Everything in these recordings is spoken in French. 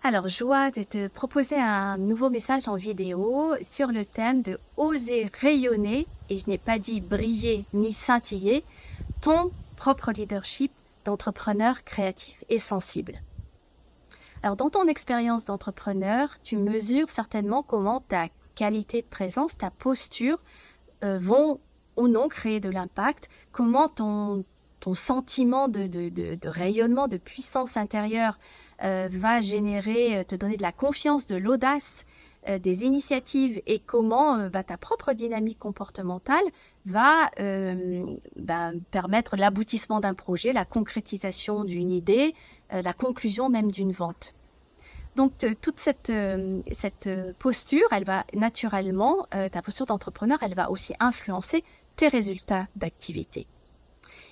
Alors, joie de te proposer un nouveau message en vidéo sur le thème de oser rayonner, et je n'ai pas dit briller ni scintiller, ton propre leadership d'entrepreneur créatif et sensible. Alors, dans ton expérience d'entrepreneur, tu mesures certainement comment ta qualité de présence, ta posture vont ou non créer de l'impact, comment ton sentiment de rayonnement, de puissance intérieure va générer, te donner de la confiance, de l'audace, des initiatives et comment ta propre dynamique comportementale va permettre l'aboutissement d'un projet, la concrétisation d'une idée, la conclusion même d'une vente. Donc, toute cette posture, elle va naturellement, ta posture d'entrepreneur, elle va aussi influencer tes résultats d'activité.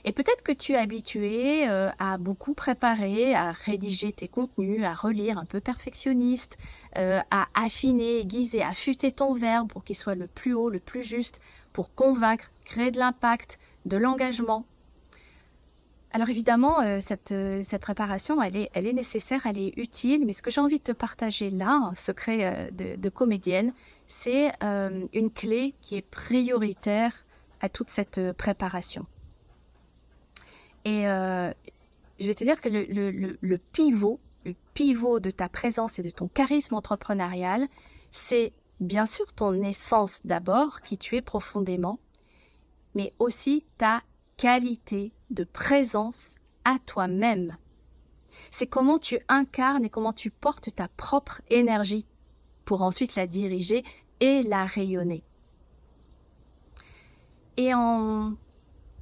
Et peut-être que tu es habitué à beaucoup préparer, à rédiger tes contenus, à relire, un peu perfectionniste, à affiner, aiguiser, affûter ton verbe pour qu'il soit le plus haut, le plus juste, pour convaincre, créer de l'impact, de l'engagement. Alors évidemment, cette préparation, elle est nécessaire, elle est utile, mais ce que j'ai envie de te partager là, un secret de comédienne, c'est une clé qui est prioritaire à toute cette préparation. Et je vais te dire que le pivot de ta présence et de ton charisme entrepreneurial, c'est bien sûr ton essence d'abord, qui tu es profondément, mais aussi ta qualité de présence à toi-même. C'est comment tu incarnes et comment tu portes ta propre énergie pour ensuite la diriger et la rayonner. Et en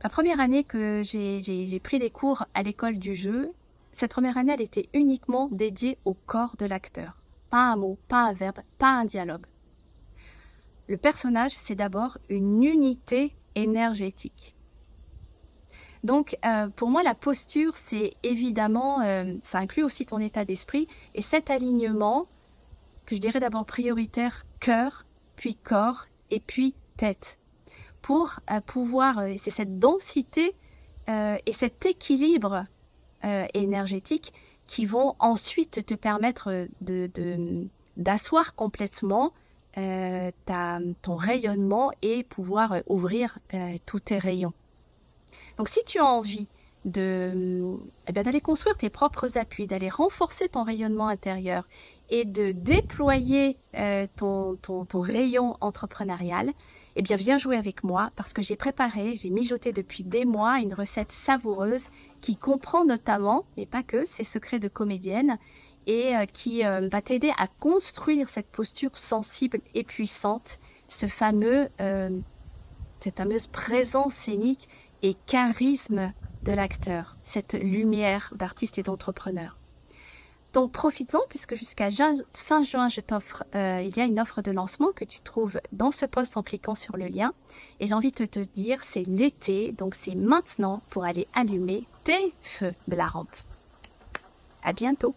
la première année que j'ai pris des cours à l'école du jeu, cette première année, elle était uniquement dédiée au corps de l'acteur. Pas un mot, pas un verbe, pas un dialogue. Le personnage, c'est d'abord une unité énergétique. Donc, pour moi, la posture, c'est évidemment, ça inclut aussi ton état d'esprit et cet alignement, que je dirais d'abord prioritaire, cœur, puis corps et puis tête. Pour pouvoir, c'est cette densité et cet équilibre énergétique qui vont ensuite te permettre d'asseoir complètement ton rayonnement et pouvoir ouvrir tous tes rayons. Donc si tu as envie d'aller construire tes propres appuis, d'aller renforcer ton rayonnement intérieur et de déployer ton rayon entrepreneurial, eh bien viens jouer avec moi parce que j'ai mijoté depuis des mois une recette savoureuse qui comprend notamment, mais pas que, ces secrets de comédienne et qui va t'aider à construire cette posture sensible et puissante, cette fameuse présence scénique et charisme de l'acteur, cette lumière d'artiste et d'entrepreneur. Donc profites-en puisque jusqu'à fin juin, je t'offre, il y a une offre de lancement que tu trouves dans ce post en cliquant sur le lien. Et j'ai envie de te dire, c'est l'été, donc c'est maintenant pour aller allumer tes feux de la rampe. À bientôt.